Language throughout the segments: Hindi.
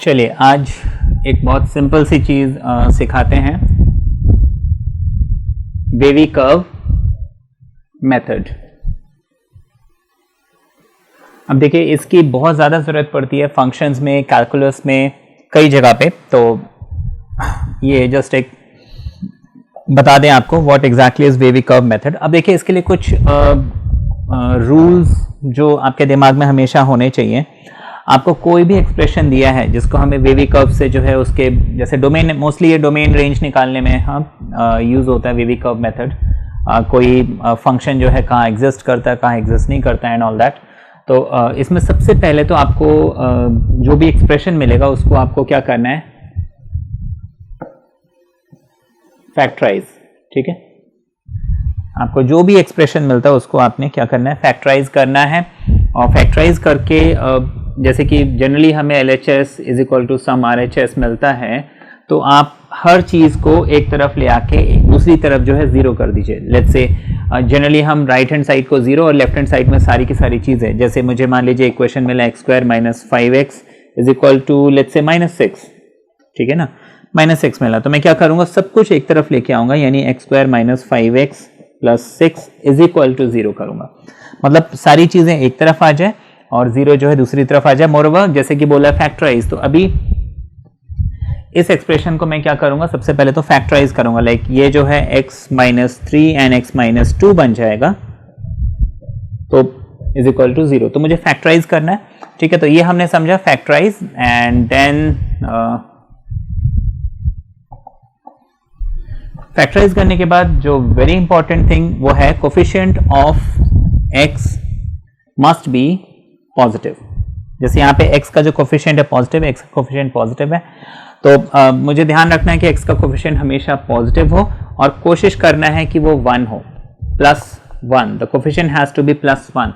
चलिए आज एक बहुत सिंपल सी चीज सिखाते हैं, वेवी कर्व मेथड। अब देखिए इसकी बहुत ज़्यादा ज़रूरत पड़ती है फंक्शंस में, कैलकुलस में, कई जगह पे। तो ये जस्ट एक बता दें आपको what exactly is wavy curve method. अब देखिए इसके लिए कुछ रूल्स जो आपके दिमाग में हमेशा होने चाहिए। आपको कोई भी एक्सप्रेशन दिया है जिसको हमें वेवी कर्व से जो है उसके जैसे डोमेन, मोस्टली ये डोमेन रेंज निकालने में यूज़ होता है वेवी कर्व मेथड। कोई फंक्शन जो है कहाँ एग्जिस्ट करता है, कहाँ एग्जिस्ट नहीं करता है एंड ऑल दैट। तो इसमें सबसे पहले तो आपको जो भी एक्सप्रेशन मिलेगा उसको आपको क्या करना है, फैक्टराइज। ठीक है, आपको जो भी एक्सप्रेशन मिलता है उसको आपने क्या करना है, फैक्टराइज करना है। और फैक्टराइज करके जैसे कि जनरली हमें LHS is equal to some RHS मिलता है, तो आप हर चीज को एक तरफ ले आके दूसरी तरफ जो है जीरो कर दीजिए। लेट्स से जनरली हम राइट हैंड साइड को जीरो और लेफ्ट हैंड साइड में सारी की सारी चीजें, जैसे मुझे मान लीजिए इक्वेशन मिला x² - 5x is equal to let's say -6। ठीक है ना, -6 मिला तो मैं क्या करूंगा, सब कुछ एक तरफ लेके आऊंगा, यानी x² - 5x + 6 is equal to 0 करूंगा। मतलब सारी चीजें एक तरफ आ जाए और जीरो जो है दूसरी तरफ आ जाए। मोरओवर जैसे कि बोला फैक्टराइज, तो अभी इस एक्सप्रेशन को मैं क्या करूंगा, सबसे पहले तो फैक्टराइज करूंगा। लाइक ये जो है x - 3 एंड x - 2 बन जाएगा, तो इज इक्वल टू 0। तो मुझे फैक्टराइज करना है। ठीक है, तो ये हमने समझा फैक्टराइज। एंड देन फैक्टराइज करने के बाद जो वेरी इंपॉर्टेंट थिंग वो है coefficient of x must be positive. जैसे यहाँ पे x का जो कोफिशिएंट है पॉजिटिव, x का कोफिशिएंट पॉजिटिव है, तो मुझे ध्यान रखना है कि x का कोफिशिएंट हमेशा पॉजिटिव हो और कोशिश करना है कि वो 1 हो, +1। The coefficient has to be +1।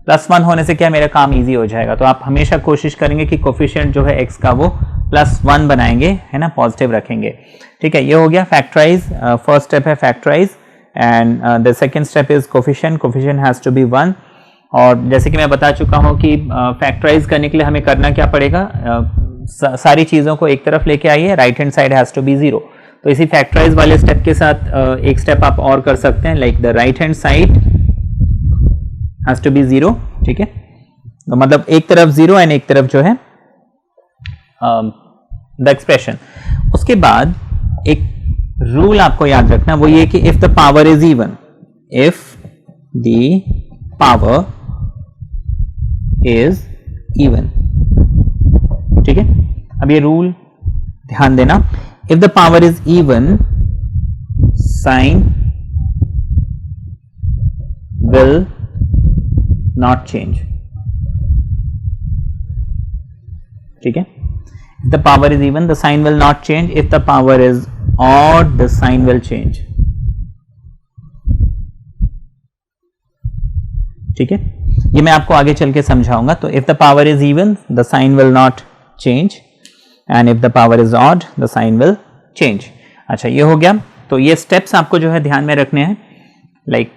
+1 होने से क्या मेरा काम इजी हो जाएगा। तो आप हमेशा कोशिश करेंगे कि कोफिशिएंट जो है x का वो +1 बनाएंगे, है ना, पॉजिटिव रखेंगे। ठीक है, ये हो गया फैक्टराइज। फर्स्ट स्टेप है factorise and the second step is coefficient has to be 1। और जैसे कि मैं बता चुका हूं कि फैक्टराइज करने के लिए हमें करना क्या पड़ेगा, सारी चीज़ों को एक तरफ लेके आइए, right hand side has to be 0। तो इसी फैक्टराइज वाले स्टेप के साथ एक स्टेप आप और कर सकते हैं, like the right hand side has to be 0। ठीक है, तो मतलब एक तरफ 0 एंड एक तरफ जो है द एक्सप्रेशन। उसके बाद एक रूल आपको याद रखना, वो ये कि if the power is even, if the power is even. ठीक है, अब ये रूल ध्यान देना, if the power is even sign will not change. ठीक है, if the power is even the sign will not change, if the power is odd the sign will change. ठीक है, ये मैं आपको आगे चल के समझाऊंगा। तो if the power is even the sign will not change and if the power is odd the sign will change. अच्छा, ये हो गया। तो ये स्टेप्स आपको जो है ध्यान में रखने हैं, like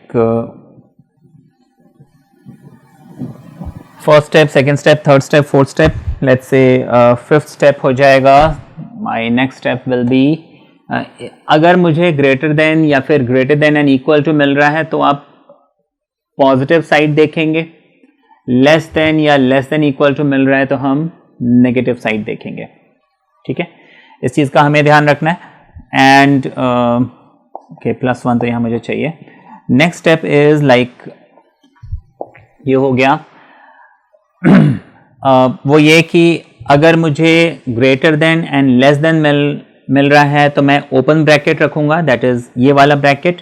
first step, second step, third step, fourth step. Let's say fifth step हो जाएगा, my next step will be, अगर मुझे ग्रेटर देन या फिर greater than and equal to मिल रहा है तो आप पॉजिटिव साइड देखेंगे, लेस देन या लेस देन इक्वल टू मिल रहा है तो हम नेगेटिव साइड देखेंगे। ठीक है, इस चीज़ का हमें ध्यान रखना है। एंड ओके, +1 तो यहाँ मुझे चाहिए। नेक्स्ट स्टेप इज लाइक ये हो गया वो ये कि अगर मुझे greater than and less than मिल रहा है तो मैं ओपन ब्रैकेट रखूंगा, दैट इज ये वाला ब्रैकेट।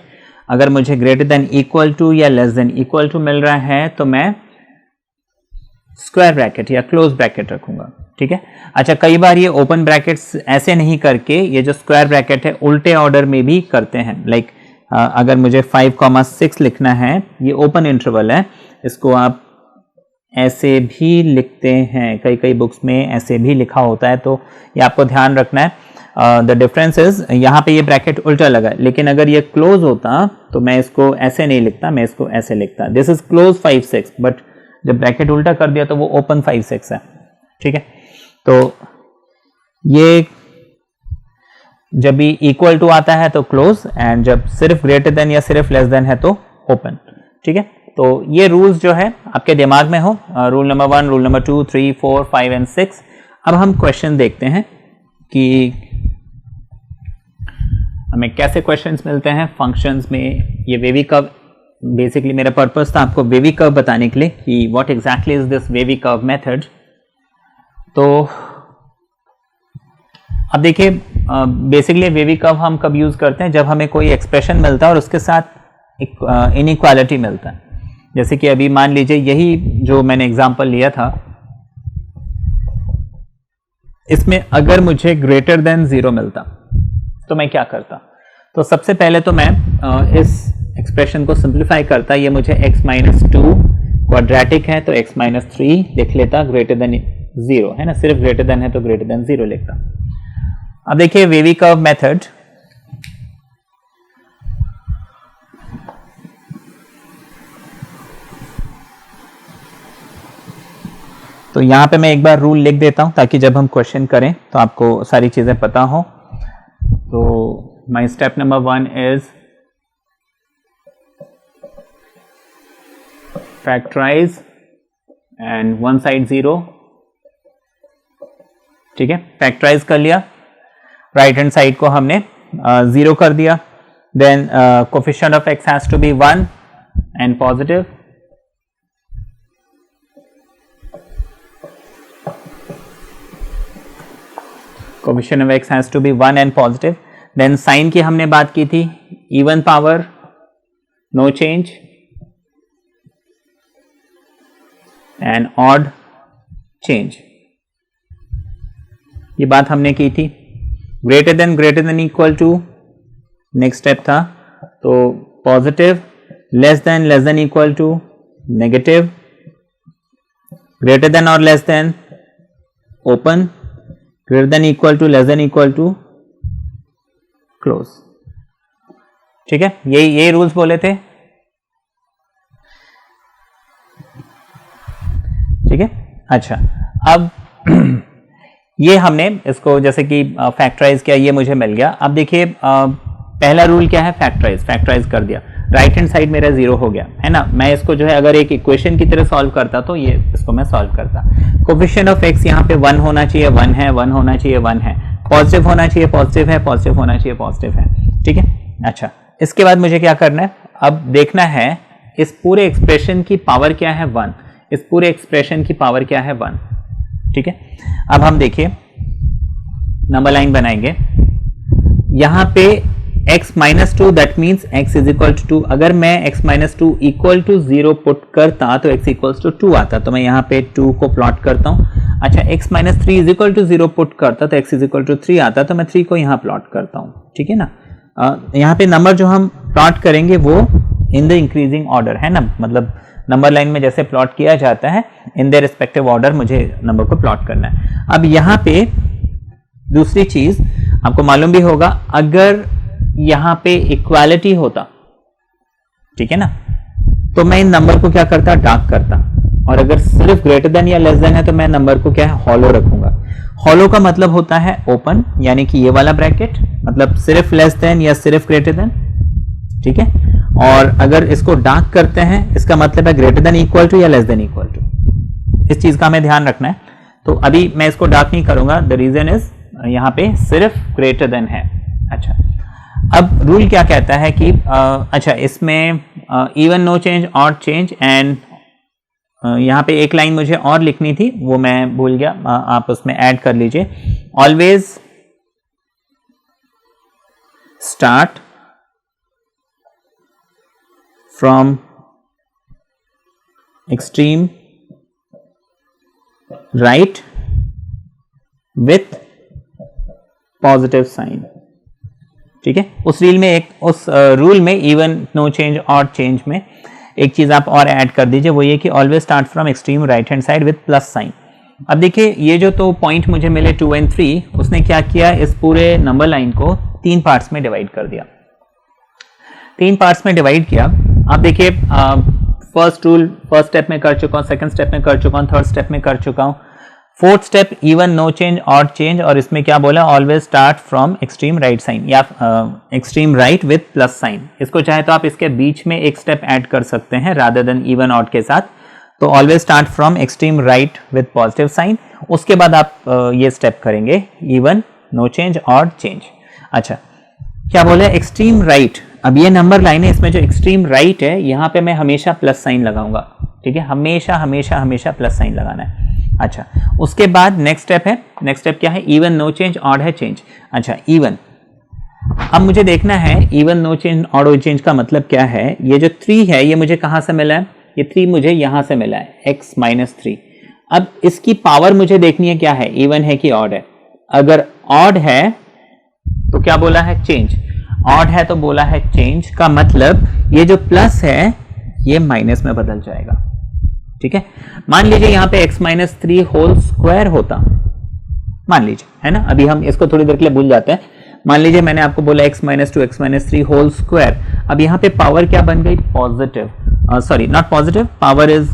अगर मुझे ग्रेटर देन इक्वल टू या लेस देन इक्वल टू मिल रहा है तो मैं स्क्वायर ब्रैकेट या क्लोज ब्रैकेट रखूंगा। ठीक है, अच्छा, कई बार ये ओपन ब्रैकेट्स ऐसे नहीं करके ये जो स्क्वायर ब्रैकेट है उल्टे ऑर्डर में भी करते हैं। लाइक अगर मुझे 5,6 लिखना है, ये ओपन इंटरवल है, इसको आप ऐसे भी लिखते हैं, कई बुक्स में ऐसे भी लिखा होता है, तो ये आपको ध्यान रखना है। द डिफरेंस इज यहाँ पे ये ब्रैकेट उल्टा लगा, लेकिन अगर ये क्लोज होता तो मैं इसको ऐसे नहीं लिखता, मैं इसको ऐसे लिखता, दिस इज क्लोज 5,6, बट जब ब्रैकेट उल्टा कर दिया तो वो ओपन 5,6 है। ठीक है, तो ये जब भी इक्वल टू आता है तो क्लोज, एंड जब सिर्फ ग्रेटर देन या सिर्फ लेस देन है तो ओपन। ठीक है, तो ये रूल्स जो है आपके दिमाग में हो, rule number 1, rule number 2, 3, 4, 5 and 6। अब हम क्वेश्चन देखते हैं कि हमें कैसे क्वेश्चंस मिलते हैं फंक्शंस में। ये वेवी कर्व, बेसिकली मेरा पर्पस था आपको वेवी कर्व बताने के लिए कि what exactly is this wavy curve method. तो अब देखिए, बेसिकली वेवी कर्व हम कब यूज करते हैं, जब हमें कोई एक्सप्रेशन मिलता है और उसके साथ एक इनइक्वालिटी मिलता है। जैसे कि अभी मान लीजिए यही जो मैंने एग्जांपल लिया था, इसमें अगर मुझे ग्रेटर देन 0 मिलता तो मैं क्या करता। तो सबसे पहले तो मैं इस एक्सप्रेशन को सिंप्लीफाई करता। ये मुझे x-2 क्वाड्रेटिक है तो x-3 लिख लेता, ग्रेटर देन 0 है ना, सिर्फ ग्रेटर देन है तो ग्रेटर देन 0 लिखता। अब देखिए वेवी कर्व मेथड, तो यहां पे मैं एक बार रूल लिख देता हूं ताकि जब हम क्वेश्चन करें तो आपको सारी चीजें पता हो। तो my step number 1 is factorise and one side 0। ठीक है, फैक्टराइज कर लिया, राइट हैंड साइड को हमने 0 कर दिया। Then coefficient of x has to be 1 and positive. Coefficient of x has to be 1 and positive. Then sign की हमने बात की थी, even power no change and odd change, ये बात हमने की थी। Greater than equal to next step था, तो positive, less than equal to negative, greater than और less than open, greater than equal to less than equal to close. ठीक है, यही रूल्स बोले थे। ठीक है, अच्छा, अब ये हमने इसको जैसे कि फैक्टराइज किया, ये मुझे मिल गया। अब देखिए पहला रूल क्या है, फैक्टराइज कर दिया, राइट हैंड साइड मेरा 0 हो गया है ना। मैं इसको जो है अगर एक इक्वेशन की तरह सॉल्व करता तो ये इसको मैं सॉल्व करता। कोफिशिएंट ऑफ x यहाँ पे 1 होना चाहिए, 1 है, 1 होना चाहिए, 1 है, पॉजिटिव होना चाहिए, पॉजिटिव है, पॉजिटिव होना चाहिए, पॉजिटिव है। ठीक है, अच्छा, इसके बाद मुझे क्या करना है, अब देखना है इस पूरे एक्सप्रेशन की पावर क्या है, 1। इस पूरे एक्सप्रेशन की पावर क्या है, 1। ठीक है, अब हम देखिए नंबर लाइन बनाएंगे। यहां पे x-2 that means x is equal to 2। अगर मैं x-2 इक्वल टू 0 पुट करता तो x इक्वल्स टू 2 आता, तो मैं यहां पे 2 को प्लॉट करता हूं। अच्छा, x-3 is equal to 0 put करता तो x इज इक्वल टू 3 आता, तो मैं 3 को यहां प्लॉट करता हूं। ठीक है ना, यहां पे नंबर जो हम प्लॉट करेंगे वो इन द इंक्रीजिंग ऑर्डर है ना, मतलब नंबर लाइन में जैसे प्लॉट किया जाता है इन द रिस्पेक्टिव ऑर्डर मुझे नंबर को प्लॉट करना है। अब यहां पे दूसरी चीज आपको मालूम भी होगा, अगर यहां पे इक्वालिटी होता, ठीक है ना, तो मैं इन नंबर को क्या करता, डार्क करता, और अगर सिर्फ ग्रेटर देन या लेस देन है तो मैं नंबर को क्या है, हॉलो रखूंगा। हॉलो का मतलब होता है ओपन, यानी कि ये वाला ब्रैकेट, मतलब सिर्फ लेस देन या सिर्फ ग्रेटर देन। ठीक है, और अगर इसको डार्क करते हैं इसका मतलब है ग्रेटर देन इक्वल टू या लेस देन इक्वल टू। इस चीज का हमें ध्यान रखना है। तो अभी मैं इसको डार्क नहीं करूंगा, द रीजन इज यहां पे सिर्फ ग्रेटर देन है। अच्छा, अब रूल क्या कहता है कि अच्छा, इसमें even, no change, odd change, and यहां पे एक लाइन मुझे और लिखनी थी वो मैं भूल गया, आप उसमें ऐड कर लीजिए। Always start from extreme right with positive sign. ठीक है, उस रूल में even, no change, odd change में एक चीज आप और ऐड कर दीजिए, वो ये कि always start from extreme right hand side with plus sign. अब देखिए ये जो तो पॉइंट मुझे मिले 2 और 3, उसने क्या किया, इस पूरे नंबर लाइन को 3 पार्ट्स में डिवाइड कर दिया। 3 पार्ट्स में डिवाइड किया। अब देखिए फर्स्ट रूल फर्स्ट स्टेप में कर चुका हूं, सेकंड स्टेप में कर चुका हूं, थर्ड स्टेप में कर चुका हूं, fourth step even, no change, odd change, और इसमें क्या बोला, always start from extreme right sign या extreme right with plus sign. इसको चाहे तो आप इसके बीच में एक स्टेप ऐड कर सकते हैं रादर देन इवन ऑड के साथ। तो always start from extreme right with positive sign, उसके बाद आप ये स्टेप करेंगे even, no change, odd change. अच्छा, क्या बोले, एक्सट्रीम राइट। अब ये नंबर लाइन है, इसमें जो एक्सट्रीम राइट है यहाँ पे मैं हमेशा प्लस साइन लगाऊंगा, ठीक है, हमेशा हमेशा हमेशा प्लस साइन लगाना है। अच्छा, उसके बाद नेक्स्ट स्टेप है, नेक्स्ट स्टेप क्या है, इवन, नो चेंज, ऑड है, चेंज। अच्छा, इवन, अब मुझे देखना है इवन, नो चेंज, ऑड और चेंज का मतलब क्या है। ये जो 3 है ये मुझे कहां से मिला है, ये 3 मुझे यहां से मिला है, x माइनस 3। अब इसकी पावर मुझे देखनी है क्या है, इवन है कि ऑड है। अगर ऑड है तो क्या बोला है, चेंज, ऑड है तो बोला है चेंज, का मतलब ये जो प्लस है ये माइनस में बदल जाएगा, ठीक है। मान लीजिए यहाँ पे x माइनस 3 होल स्क्वायर होता, मान लीजिए, है ना, अभी हम इसको थोड़ी देर के लिए भूल जाते हैं। मान लीजिए मैंने आपको बोला x minus 2 x minus 3 whole square, अब यहाँ पे पावर क्या बन गई, positive, sorry not positive, power is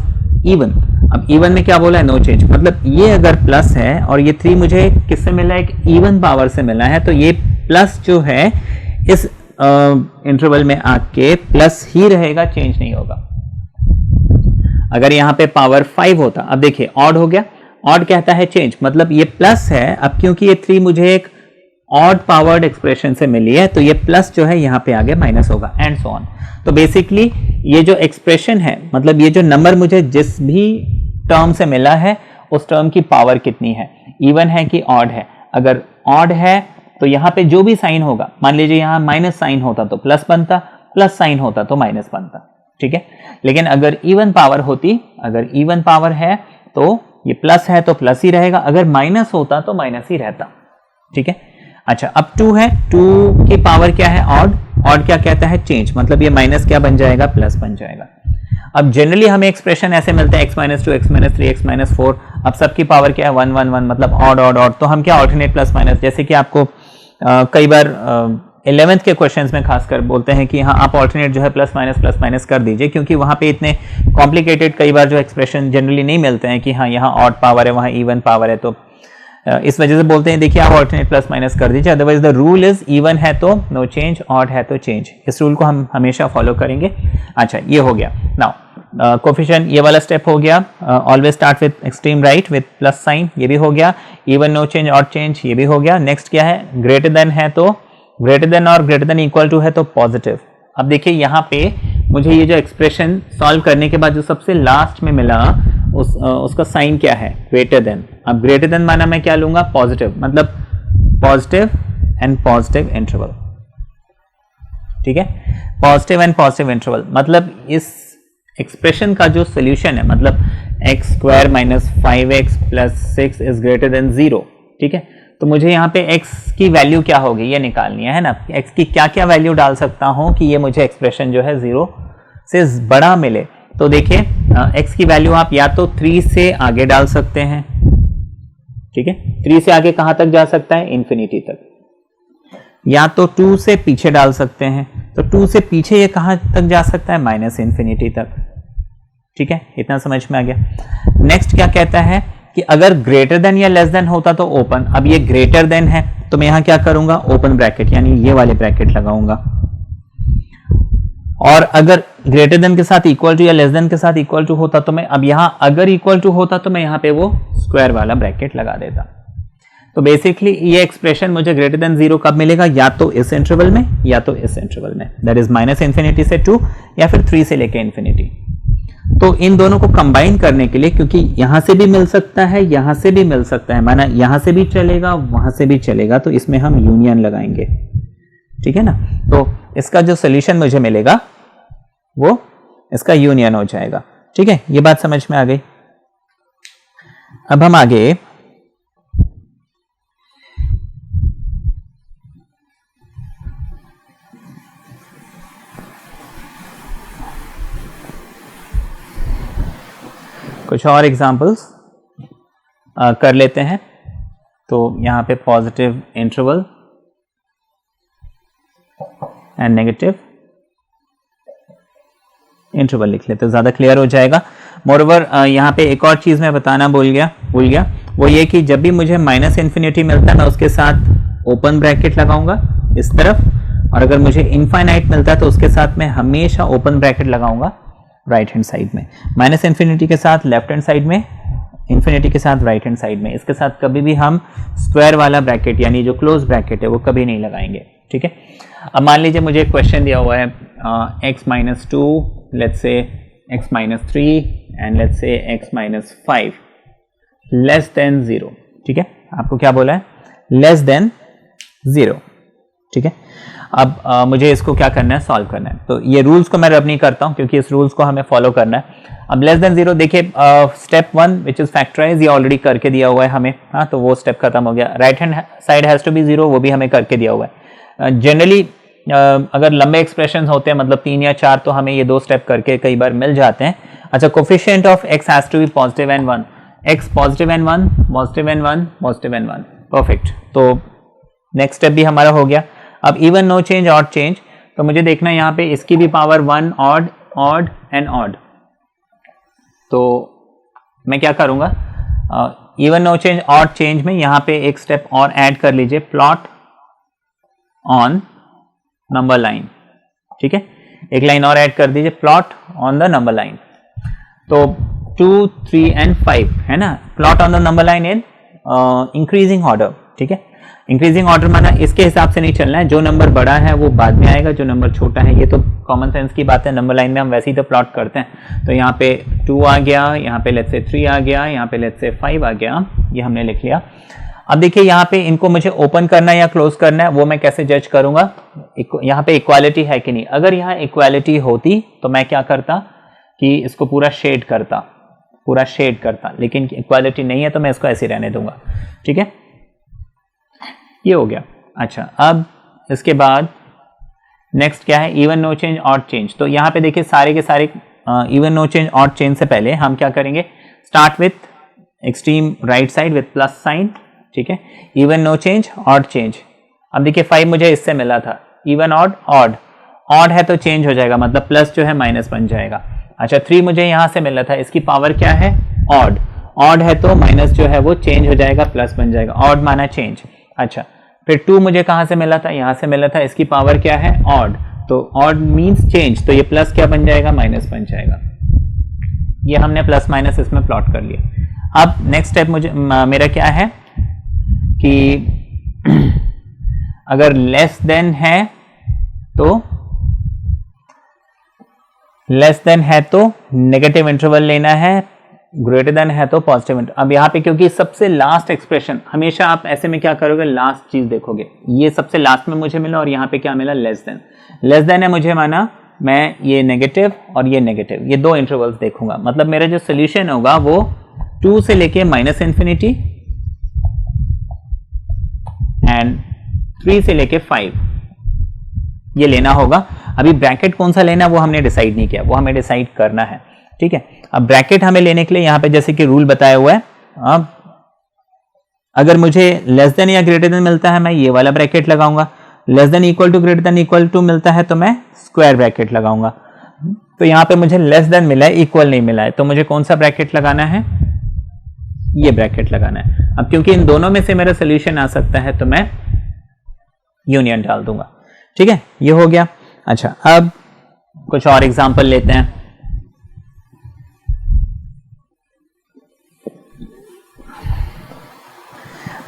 even. अब इवन में क्या बोला है, नो चेंज, मतलब ये अगर प्लस है और ये 3 मुझे किससे मिला है, एक इवन पावर से मिला है, तो ये प्लस जो है इस इंटरवल में आके प्लस ही रहेगा, चेंज नहीं होगा। अगर यहाँ पे पावर 5 होता, अब देखिए ऑड हो गया, ऑड कहता है चेंज, मतलब ये प्लस है, अब क्योंकि ये 3 मुझे एक ऑड पावर्ड एक्सप्रेशन से मिली है तो ये प्लस जो है यहाँ पे आगे माइनस होगा, एंड सो ऑन। तो बेसिकली ये जो एक्सप्रेशन है, मतलब ये जो नंबर मुझे जिस भी टर्म से मिला है उस टर्म की पावर कितनी है, इवन है कि ऑड है। अगर ऑड है तो यहाँ पे जो भी साइन होगा, मान लीजिए यहाँ माइनस साइन होता तो प्लस बनता, प्लस साइन होता तो माइनस बनता, ठीक है। लेकिन अगर इवन पावर होती, अगर इवन पावर है तो ये प्लस है तो प्लस ही रहेगा, अगर माइनस होता तो माइनस ही रहता, ठीक है। अच्छा, अब 2 है, 2 की पावर क्या है, ऑड, ऑड क्या कहता है, चेंज, मतलब ये माइनस क्या बन जाएगा, प्लस बन जाएगा। अब जनरली हमें एक्सप्रेशन ऐसे मिलते हैं x minus 2 x minus 3 x minus 4, अब सबकी पावर क्या है 1 1 1, मतलब ऑड ऑड ऑड, तो हम क्या ऑल्टरनेट प्लस माइनस, जैसे कि आपको कई बार 11th के क्वेश्चंस में खासकर बोलते हैं कि हाँ आप ऑल्टरनेट जो है प्लस माइनस कर दीजिए, क्योंकि वहाँ पे इतने कॉम्प्लिकेटेड कई बार जो एक्सप्रेशन जनरली नहीं मिलते हैं कि हाँ यहाँ ऑड पावर है वहाँ इवन पावर है, तो इस वजह से बोलते हैं देखिए आप ऑल्टरनेट प्लस माइनस कर दीजिए, otherwise the rule is even है तो नो चेंज, ऑड है तो चेंज। इस रूल को हम हमेशा फॉलो करेंगे। अच्छा, ये हो गया। नाउ कोफिशिएंट ये वाला स्टेप हो गया, always start with extreme right with plus sign, ये भी हो गया। Even, no change, odd change, ये भी हो गया। नेक्स्ट क्या है, ग्रेटर देन है तो ग्रेटर देन और ग्रेटर देन इक्वल टू है तो पॉजिटिव। अब देखिए यहाँ पे मुझे ये जो एक्सप्रेशन सॉल्व करने के बाद जो सबसे लास्ट में मिला उसका साइन क्या है, ग्रेटर देन। अब ग्रेटर देन माना मैं क्या लूंगा, पॉजिटिव, मतलब पॉजिटिव एंड पॉजिटिव इंटरवल, ठीक है, पॉजिटिव एंड पॉजिटिव इंटरवल, मतलब इस एक्सप्रेशन का जो सोल्यूशन है, मतलब x square minus 5x plus 6 is greater than 0, ठीक है। तो मुझे यहाँ पे x की वैल्यू क्या होगी ये निकालनी है ना, x की क्या क्या वैल्यू डाल सकता हूँ कि ये मुझे एक्सप्रेशन जो है 0 से बड़ा मिले। तो देखिए x की वैल्यू आप या तो 3 से आगे डाल सकते हैं, ठीक है, 3 से आगे कहां तक जा सकता है, इन्फिनिटी तक, या तो 2 से पीछे डाल सकते हैं, तो 2 से पीछे ये कहां तक जा सकता है, माइनस इन्फिनिटी तक, ठीक है, इतना समझ में आ गया। नेक्स्ट क्या कहता है कि अगर ग्रेटर देन या लेस देन होता तो ओपन, अब ये ग्रेटर देन है तो मैं यहां क्या करूंगा, ओपन ब्रैकेट, यानी ये वाले ब्रैकेट लगाऊंगा, और अगर ग्रेटर देन के साथ इक्वल टू या लेस देन के साथ इक्वल टू होता तो मैं, अब यहां अगर इक्वल टू होता तो मैं यहां पे वो स्क्वायर वाला ब्रैकेट लगा देता। तो बेसिकली ये एक्सप्रेशन मुझे ग्रेटर देन 0 कब मिलेगा, या तो इस इंटरवल में या तो इस इंटरवल में, दैट इज माइनस इन्फिनिटी से 2 या फिर 3 से लेके इन्फिनिटी। तो इन दोनों को कंबाइन करने के लिए, क्योंकि यहां से भी मिल सकता है यहां से भी मिल सकता है, माना यहां से भी चलेगा वहां से भी चलेगा, तो इसमें हम यूनियन लगाएंगे, ठीक है ना। तो इसका जो सोल्यूशन मुझे मिलेगा वो इसका यूनियन हो जाएगा, ठीक है, ये बात समझ में आ गई। अब हम आगे कुछ और एग्जांपल्स कर लेते हैं। तो यहां पे positive interval and negative interval लिख लेते, ज्यादा क्लियर हो जाएगा। मोरओवर यहाँ पे एक और चीज मैं बताना भूल गया, वो ये कि जब भी मुझे माइनस इन्फिनिटी मिलता है मैं उसके साथ ओपन ब्रैकेट लगाऊंगा इस तरफ, और अगर मुझे इनफाइनाइट मिलता है तो उसके साथ मैं हमेशा ओपन ब्रैकेट लगाऊंगा राइट हैंड साइड में, माइनस इन्फिनिटी के साथ लेफ्ट हैंड साइड में, इन्फिनिटी के साथ राइट हैंड साइड में। इसके साथ कभी भी हम स्क्वायर वाला ब्रैकेट यानी जो क्लोज ब्रैकेट है वो कभी नहीं लगाएंगे, ठीक है। अब मान लीजिए मुझे एक क्वेश्चन दिया हुआ है x minus 2, let's say x minus 3 and let's say x minus 5 less than 0, ठीक है। आपको क्या बोला है? लेस देन 0, ठीक है। अब मुझे इसको क्या करना है? सॉल्व करना है। तो ये रूल्स को मैं रब नहीं करता हूं क्योंकि इस रूल्स को हमें फॉलो करना है। अब लेस देन 0 देखिए, स्टेप 1 विच इज फैक्टराइज, ये ऑलरेडी करके दिया हुआ है हमें, हाँ, तो वो स्टेप खत्म हो गया। Right hand side has to be 0, वो भी हमें करके दिया हुआ है। जनरली अगर लंबे एक्सप्रेशन होते हैं मतलब 3 या 4 तो हमें ये 2 स्टेप करके कई बार मिल जाते हैं। अच्छा, coefficient of x has to be positive and 1, x positive and 1, positive and 1, positive and 1, perfect. तो नेक्स्ट स्टेप भी हमारा हो गया। अब even, no change, odd change, तो मुझे देखना है यहाँ पे इसकी भी power 1, odd, odd and odd. तो मैं क्या करूंगा, even, no change, odd change में यहाँ पे एक स्टेप और ऐड कर लीजिए, प्लॉट ऑन नंबर लाइन, ठीक है। एक लाइन और ऐड कर दीजिए, plot on the number line. तो 2, 3 एंड 5 है ना, plot on the number line in increasing order, ठीक है। इंक्रीजिंग ऑर्डर माना इसके हिसाब से नहीं चलना है, जो नंबर बड़ा है वो बाद में आएगा, जो नंबर छोटा है, ये तो कॉमन सेंस की बात है, नंबर लाइन में हम वैसे ही तो प्लॉट करते हैं। तो यहाँ पे 2 आ गया, यहाँ पे लेट्स से 3 आ गया, यहाँ पे लेट्स से 5 आ गया, ये हमने लिख लिया। अब देखिए यहाँ पे इनको मुझे ओपन करना है या क्लोज करना है, वो मैं कैसे जज करूंगा? यहाँ पे इक्वालिटी है कि नहीं। अगर यहाँ इक्वालिटी होती तो मैं क्या करता कि इसको पूरा शेड करता, पूरा शेड करता, लेकिन इक्वालिटी नहीं है तो मैं इसको ऐसे रहने दूंगा, ठीक है। ये हो गया। अच्छा, अब इसके बाद नेक्स्ट क्या है? Even, no change, odd change. तो यहाँ पे देखिए सारे के सारे even, no change, odd change से पहले हम क्या करेंगे? Start with extreme right side with plus sign, ठीक है। Even, no change, odd change. अब देखिए 5 मुझे इससे मिला था, इवन, ऑड, ऑड, ऑड है तो चेंज हो जाएगा, मतलब प्लस जो है माइनस बन जाएगा। अच्छा, 3 मुझे यहां से मिला था, इसकी पावर क्या है? ऑड, ऑड है तो माइनस जो है वो चेंज हो जाएगा, प्लस बन जाएगा, ऑड माना चेंज। अच्छा, फिर 2 मुझे कहां से मिला था? यहां से मिला था, इसकी पावर क्या है? ऑड, तो ऑड मींस चेंज, तो ये प्लस क्या बन जाएगा? माइनस बन जाएगा। ये हमने प्लस माइनस इसमें प्लॉट कर लिया। अब नेक्स्ट स्टेप मुझे मेरा क्या है कि अगर लेस देन है तो नेगेटिव इंटरवल लेना है, ग्रेटर देन है तो पॉजिटिव इंटरवल। अब यहाँ पे क्योंकि सबसे लास्ट एक्सप्रेशन, हमेशा आप ऐसे में क्या करोगे? लास्ट चीज देखोगे, ये सबसे लास्ट में मुझे मिला और यहाँ पे क्या मिला? Less than. लेस देन है मुझे माना, मैं ये नेगेटिव और ये नेगेटिव, ये 2 इंटरवल्स देखूंगा। मतलब मेरा जो सोल्यूशन होगा वो 2 से लेके माइनस इन्फिनिटी एंड 3 से लेके 5 ये लेना होगा। अभी ब्रैकेट कौन सा लेना है वो हमने डिसाइड नहीं किया, वो हमें डिसाइड करना है, ठीक है। अब ब्रैकेट हमें लेने के लिए यहाँ पे जैसे कि रूल बताया हुआ है, अब अगर मुझे लेस देन या ग्रेटर देन मिलता है मैं ये वाला ब्रैकेट लगाऊंगा, less than equal to greater than equal to मिलता है तो मैं स्क्वायर ब्रैकेट लगाऊंगा। तो यहाँ पे मुझे लेस देन मिला है, इक्वल नहीं मिला है, तो मुझे कौन सा ब्रैकेट लगाना है? ये ब्रैकेट लगाना है। अब क्योंकि इन दोनों में से मेरा सोल्यूशन आ सकता है तो मैं यूनियन डाल दूंगा, ठीक है। ये हो गया। अच्छा, अब कुछ और एग्जांपल लेते हैं।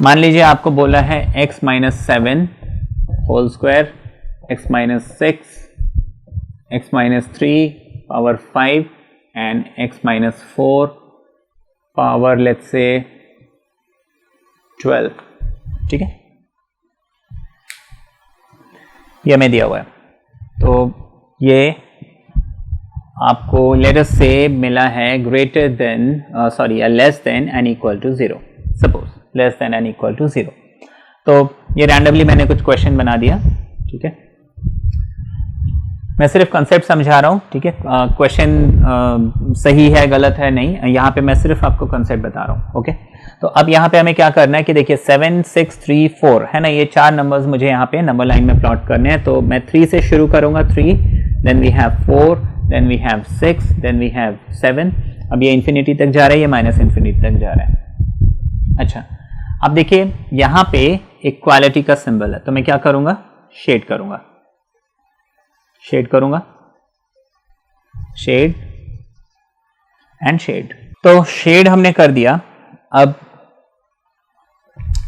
मान लीजिए आपको बोला है x minus 7 whole square, x minus 6, x minus 3 power 5 and x minus 4 power let's say 12, ठीक है। ये हमें दिया हुआ है, तो ये आपको लेट अस से मिला है greater than less than and equal to 0, suppose less than and equal to 0। तो ये रैंडमली मैंने कुछ क्वेश्चन बना दिया, ठीक है। मैं सिर्फ कंसेप्ट समझा रहा हूँ, ठीक है। क्वेश्चन सही है गलत है नहीं, यहाँ पे मैं सिर्फ आपको कंसेप्ट बता रहा हूँ, ओके। तो अब यहाँ पे हमें क्या करना है कि देखिए 7, 6, 3, 4 है ना, ये 4 नंबर्स मुझे यहाँ पे नंबर लाइन में प्लॉट करने हैं। तो मैं 3 से शुरू करूंगा, 3, then we have 4, then we have 6, then we have 7। अब ये इंफिनिटी तक जा रहा है, ये माइनस इंफिनिटी तक जा रहा है। अच्छा, अब देखिए यहां पे इक्वालिटी का सिंबल है, तो मैं क्या करूंगा, शेड करूंगा, शेड करूंगा, शेड एंड शेड। तो शेड हमने कर दिया। अब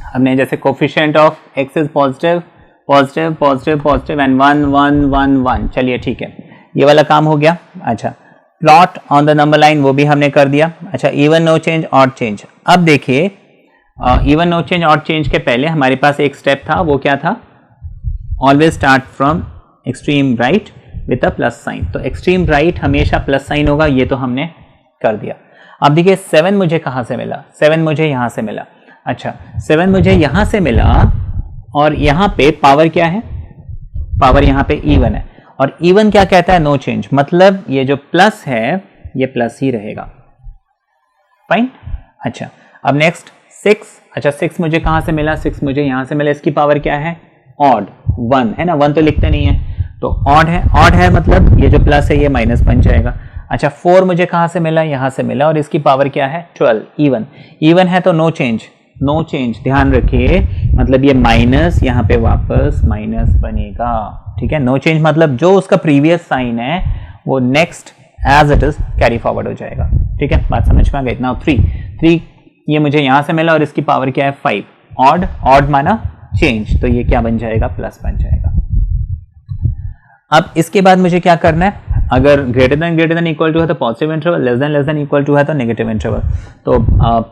हमने जैसे coefficient of x is positive positive positive positive and 1 1 1 1, चलिए ठीक है, ये वाला काम हो गया। अच्छा, plot on the number line वो भी हमने कर दिया। अच्छा, even no change odd change. अब देखिए even no change odd change के पहले हमारे पास एक स्टेप था, वो क्या था, always start from extreme right with a plus sign. तो एक्सट्रीम राइट हमेशा प्लस साइन होगा, ये तो हमने कर दिया। अब देखिए 7 मुझे कहां से मिला, 7 मुझे यहां से मिला। अच्छा, 7 मुझे यहां से मिला और यहां पे पावर क्या है, पावर यहां पे इवन है, और इवन क्या कहता है, नो चेंज, मतलब ये जो प्लस है ये प्लस ही रहेगा। फाइन। अच्छा, अब नेक्स्ट 6। अच्छा, 6 मुझे कहां से मिला, 6 मुझे यहां से मिला, इसकी पावर क्या है, ऑड 1 है ना, 1 तो लिखते नहीं है, तो ऑड है, ऑड है मतलब ये जो प्लस है ये माइनस बन जाएगा। अच्छा, 4 मुझे कहां से मिला, यहां से मिला, और इसकी पावर क्या है, 12, इवन, इवन है तो नो चेंज, नो चेंज, ध्यान रखिए, मतलब ये माइनस यहां पे वापस माइनस बनेगा, ठीक है। नो चेंज मतलब जो उसका प्रीवियस साइन है वो next as it is carry forward हो जाएगा, ठीक है, बात समझ में आ गई। नाउ 3 ये मुझे यहां से मिला और इसकी पावर क्या है, 5, ऑड, ऑड माना चेंज, तो ये क्या बन जाएगा, प्लस बन जाएगा। अब इसके बाद मुझे क्या करना है, अगर ग्रेटर देन इक्वल टू है तो positive interval, less than equal to है तो नेगेटिव इंटरवल। तो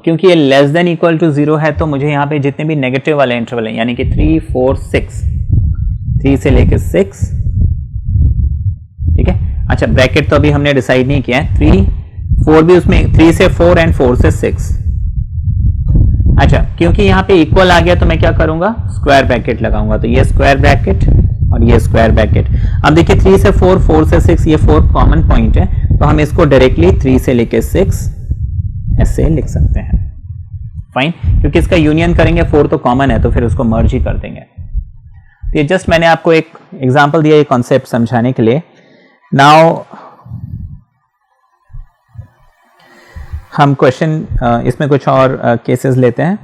क्योंकि ये लेस देन इक्वल टू 0 है तो मुझे यहाँ पे जितने भी नेगेटिव वाले इंटरवल हैं, यानी कि 3 4 6, 3 से लेके 6, ठीक है। अच्छा, ब्रैकेट तो अभी हमने डिसाइड नहीं किया है, 3 4 भी उसमें, 3 से 4 एंड 4 से 6। अच्छा, क्योंकि यहाँ पे इक्वल आ गया तो मैं क्या करूंगा, स्क्वायर ब्रैकेट लगाऊंगा, तो ये स्क्वायर ब्रैकेट और ये स्क्वायर ब्रैकेट। अब देखिए 3 से 4, 4 से 6, ये 4 कॉमन पॉइंट है, तो हम इसको डायरेक्टली 3 से लेके 6 ऐसे लिख सकते हैं। फाइन, क्योंकि इसका यूनियन करेंगे, 4 तो कॉमन है तो फिर उसको मर्ज ही कर देंगे। ये जस्ट मैंने आपको एक एग्जांपल दिया ये कॉन्सेप्ट समझाने के लिए। नाउ हम क्वेश्चन इसमें कुछ और केसेस लेते हैं।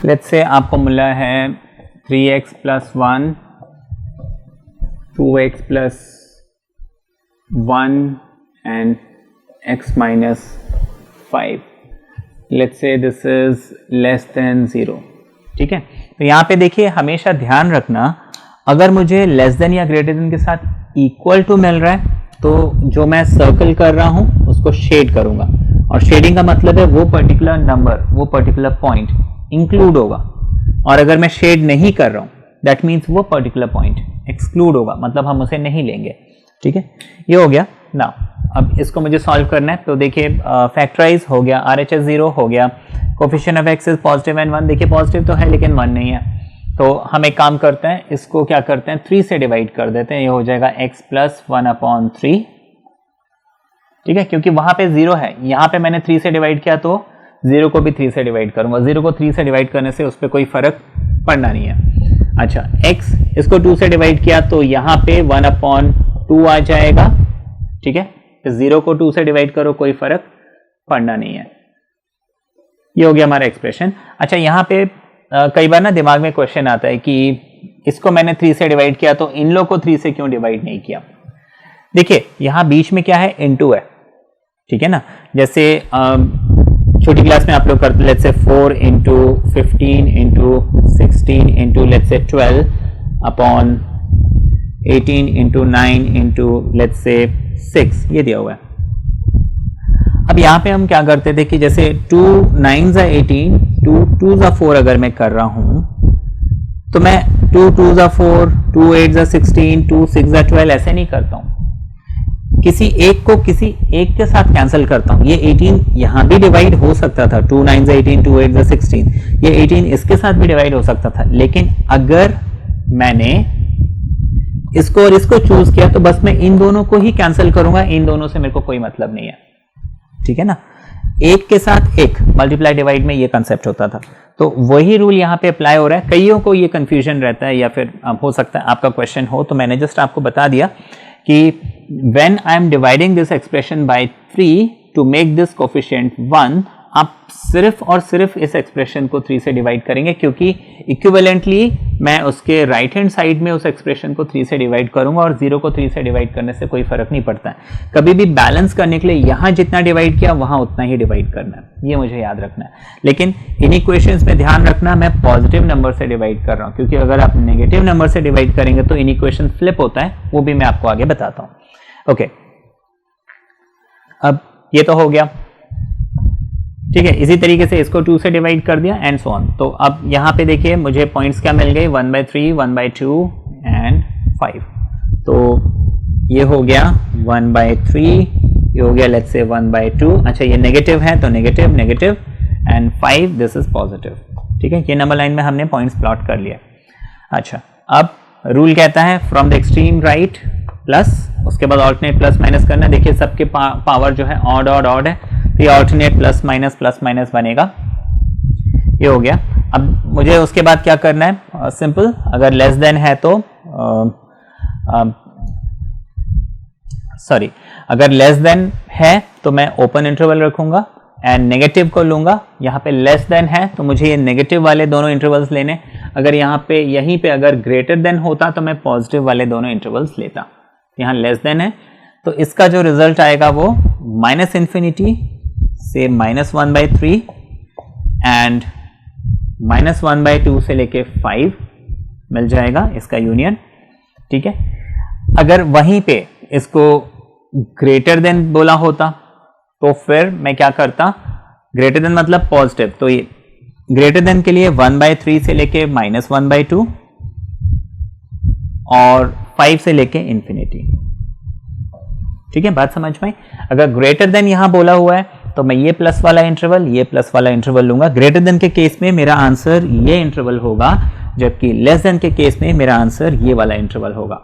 लेट्स से आपको मिला है 3x + 1, 2x + 1 and x - 5. Let's say this is less than 0. ठीक है, तो यहाँ पे देखिए हमेशा ध्यान रखना, अगर मुझे लेस देन या ग्रेटर देन के साथ इक्वल टू मिल रहा है तो जो मैं सर्कल कर रहा हूं उसको शेड करूंगा, और शेडिंग का मतलब है वो पर्टिकुलर नंबर, वो पर्टिकुलर पॉइंट इंक्लूड होगा, और अगर मैं शेड नहीं कर रहा हूं दैट मीन्स वो पर्टिकुलर पॉइंट एक्सक्लूड होगा, मतलब हम उसे नहीं लेंगे, ठीक है। ये हो गया ना। अब इसको मुझे सॉल्व करना है, तो देखिए फैक्टराइज हो गया, RHS 0 हो गया, coefficient of x is positive and 1, देखिए पॉजिटिव तो है लेकिन 1 नहीं है, तो हम एक काम करते हैं, इसको क्या करते हैं 3 से डिवाइड कर देते हैं, ये हो जाएगा x + 1/3, ठीक है, क्योंकि वहां पे 0 है, यहाँ पे मैंने 3 से डिवाइड किया तो 0 को भी 3 से डिवाइड करूंगा, 0 को 3 से डिवाइड करने से उस पर कोई फर्क पड़ना नहीं है। अच्छा, x इसको 2 से डिवाइड किया तो यहाँ पे 1/2 आ जाएगा, ठीक है, 0 को 2 से डिवाइड करो कोई फर्क पड़ना नहीं है। ये हो गया हमारा एक्सप्रेशन। अच्छा, यहाँ पे कई बार ना दिमाग में क्वेश्चन आता है कि इसको मैंने 3 से डिवाइड किया तो इन लोग को 3 से क्यों डिवाइड नहीं किया। देखिए यहाँ बीच में क्या है, इनटू है, ठीक है ना, जैसे छोटी क्लास में आप लोग करते, let's say 4 × 15 × 16 × let's say 12 upon 18 × 9 × let's say 6, ये दिया हुआ है। अब यहाँ पे हम क्या करते थे कि जैसे 2 9s are 18, 2 2s are 4 अगर मैं कर रहा हूं तो मैं 2 2s are 4, 2 8s are 16, 2 6s are 12 ऐसे नहीं करता हूं, किसी एक को किसी एक के साथ कैंसिल करता हूं। ये 18 यहां भी डिवाइड हो सकता था, 2 9s are 18, 2 8s are 16, ये 18 इसके साथ भी डिवाइड हो सकता था, लेकिन अगर मैंने इसको और इसको चूज किया तो बस मैं इन दोनों को ही कैंसिल करूंगा, इन दोनों से मेरे को कोई मतलब नहीं है, ठीक है ना। एक के साथ एक मल्टीप्लाई डिवाइड में ये कंसेप्ट होता था, तो वही रूल यहाँ पे अप्लाई हो रहा है। कईयों को ये कंफ्यूजन रहता है, या फिर हो सकता है आपका क्वेश्चन हो, तो मैंने जस्ट आपको बता दिया कि when I am dividing this expression by 3 to make this coefficient 1, आप सिर्फ और सिर्फ इस एक्सप्रेशन को 3 से डिवाइड करेंगे, क्योंकि इक्विवेलेंटली मैं उसके राइट हैंड साइड में उस एक्सप्रेशन को 3 से डिवाइड करूंगा, और 0 को 3 से डिवाइड करने से कोई फर्क नहीं पड़ता है। कभी भी बैलेंस करने के लिए यहां जितना डिवाइड किया वहां उतना ही डिवाइड करना है, ये मुझे याद रखना है। लेकिन इन इक्वेशंस में ध्यान रखना, मैं पॉजिटिव नंबर से डिवाइड कर रहा हूं, क्योंकि अगर आप नेगेटिव नंबर से डिवाइड करेंगे तो इन इक्वेशन फ्लिप होता है, वो भी मैं आपको आगे बताता हूं। ओके, अब ये तो हो गया, ठीक है। इसी तरीके से इसको 2 से डिवाइड कर दिया एंड सो ऑन। तो अब यहाँ पे देखिए मुझे पॉइंट्स क्या मिल गए, 1/3, 1/2 एंड 5। तो ये हो गया 1/3, ये हो गया लेट्स से 1/2। अच्छा, ये नेगेटिव है तो negative negative and 5 this is positive, ठीक है। ये नंबर लाइन में हमने पॉइंट्स प्लॉट कर लिया। अच्छा, अब रूल कहता है from the extreme right plus, उसके बाद ऑल्टरनेट प्लस माइनस करना। देखिए सबके पावर जो है ऑड ऑड ऑड है, तो ये ऑल्टरनेट प्लस माइनस बनेगा, ये हो गया। अब मुझे उसके बाद क्या करना है, सिंपल, अगर लेस देन है तो सॉरी, अगर लेस देन है तो मैं ओपन इंटरवल रखूंगा एंड नेगेटिव को लूंगा। यहाँ पे लेस देन है तो मुझे ये नेगेटिव वाले दोनों इंटरवल्स लेने। अगर यहाँ पे यहीं पे अगर ग्रेटर देन होता तो मैं पॉजिटिव वाले दोनों इंटरवल्स लेता। यहाँ लेस देन है तो इसका जो रिजल्ट आएगा वो -∞ से -1/3 एंड -1/2 से लेके 5 मिल जाएगा इसका यूनियन, ठीक है। अगर वहीं पे इसको ग्रेटर देन बोला होता तो फिर मैं क्या करता, ग्रेटर देन मतलब पॉजिटिव, तो ये ग्रेटर देन के लिए 1/3 से लेके -1/2 और 5 से लेके इन्फिनिटी, ठीक है। बात समझ में? अगर ग्रेटर देन यहां बोला हुआ है तो मैं ये प्लस वाला इंटरवल, ये प्लस वाला इंटरवल लूंगा। ग्रेटर देन के केस में मेरा आंसर ये इंटरवल होगा, जबकि लेस देन के केस में मेरा आंसर ये वाला इंटरवल होगा।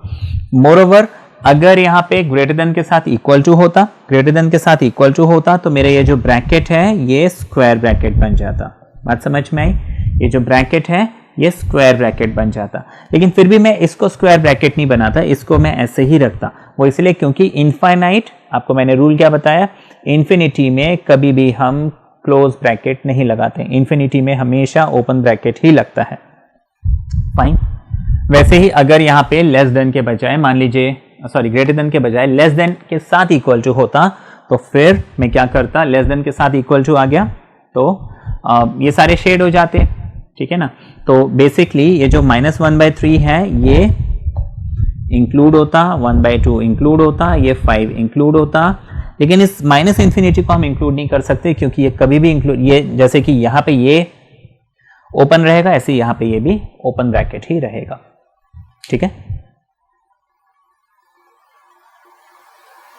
मोरओवर, अगर यहाँ पे ग्रेटर देन के साथ इक्वल टू होता, ग्रेटर देन के साथ इक्वल टू होता तो मेरा ये जो ब्रैकेट है ये स्क्वायर ब्रैकेट बन जाता। बात समझ में आई? ये जो ब्रैकेट है ये स्क्वायर ब्रैकेट बन जाता, लेकिन फिर भी मैं इसको स्क्वायर ब्रैकेट नहीं बनाता, इसको मैं ऐसे ही रखता। वो इसलिए क्योंकि इनफाइनाइट, आपको मैंने रूल क्या बताया, इन्फिनिटी में कभी भी हम क्लोज ब्रैकेट नहीं लगाते, इन्फिनिटी में हमेशा ओपन ब्रैकेट ही लगता है। फाइन। वैसे ही अगर यहाँ पे लेस देन के बजाय, मान लीजिए सॉरी ग्रेटर देन के बजाय लेस देन के साथ इक्वल टू होता तो फिर मैं क्या करता, लेस देन के साथ इक्वल टू आ गया तो ये सारे शेड हो जाते, ठीक है ना। तो बेसिकली ये जो -1/3 है ये इंक्लूड होता, 1/2 इंक्लूड होता, ये 5 इंक्लूड होता, लेकिन इस -∞ को हम इंक्लूड नहीं कर सकते क्योंकि ये कभी भी इंक्लूड, ये जैसे कि यहाँ पे ये ओपन रहेगा ऐसे यहाँ पे ये भी ओपन ब्रैकेट ही रहेगा, ठीक है।